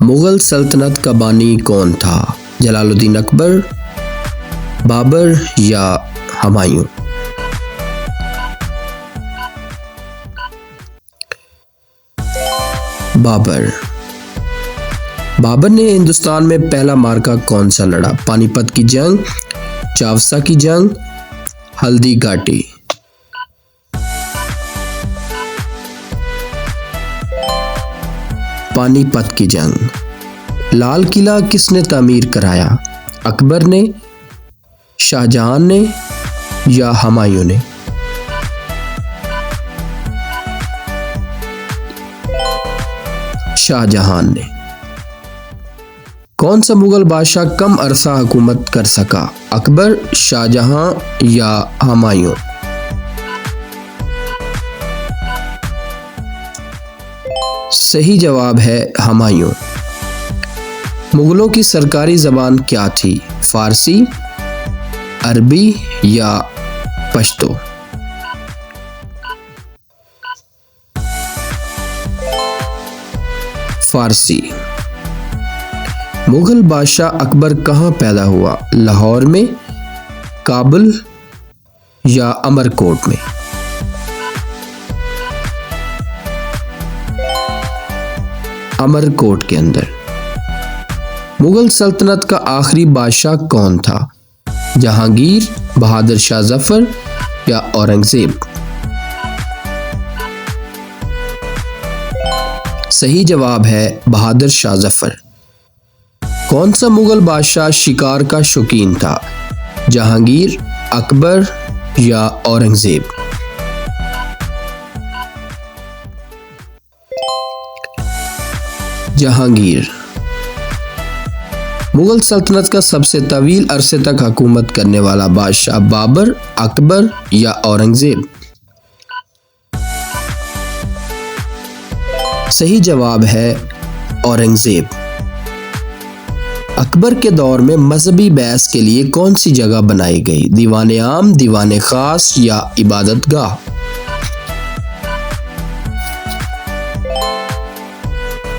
मुगल सल्तनत का बानी कौन था? जलालुद्दीन अकबर, बाबर या हुमायूं? बाबर। बाबर ने हिंदुस्तान में पहला मार्का कौन सा लड़ा? पानीपत की जंग, चावसा की जंग, हल्दी घाटी? पानीपत की जंग। लाल किला किसने तामीर कराया? अकबर ने, शाहजहां ने या हुमायूं ने? शाहजहां ने। कौन सा मुगल बादशाह कम अरसा हुकूमत कर सका? अकबर, शाहजहां या हुमायूं? सही जवाब है हुमायूं। मुगलों की सरकारी ज़बान क्या थी? फारसी, अरबी या पश्तो? फारसी। मुगल बादशाह अकबर कहाँ पैदा हुआ? लाहौर में, काबुल या अमरकोट में? अमरकोट के अंदर। मुगल सल्तनत का आखिरी बादशाह कौन था? जहांगीर, बहादुर शाह जफर या औरंगजेब? सही जवाब है बहादुर शाह जफर। कौन सा मुगल बादशाह शिकार का शौकीन था? जहांगीर, अकबर या औरंगजेब? जहांगीर। मुगल सल्तनत का सबसे तवील अरसे तक हुकूमत करने वाला बादशाह बाबर, अकबर या औरंगजेब? सही जवाब है औरंगजेब। अकबर के दौर में मजहबी बहस के लिए कौन सी जगह बनाई गई? दीवाने आम, दीवाने खास या इबादत गाह?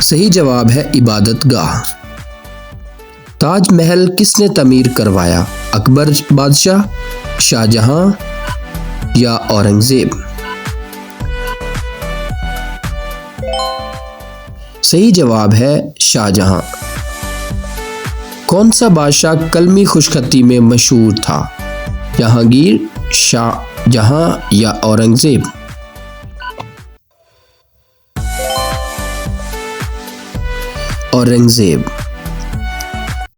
सही जवाब है इबादत गाह। ताजमहल किसने तमीर करवाया? अकबर बादशाह, शाहजहां या औरंगजेब? सही जवाब है शाहजहां। कौन सा बादशाह कलमी खुशखती में मशहूर था? जहांगीर, शाहजहां या औरंगजेब? औरंगजेब।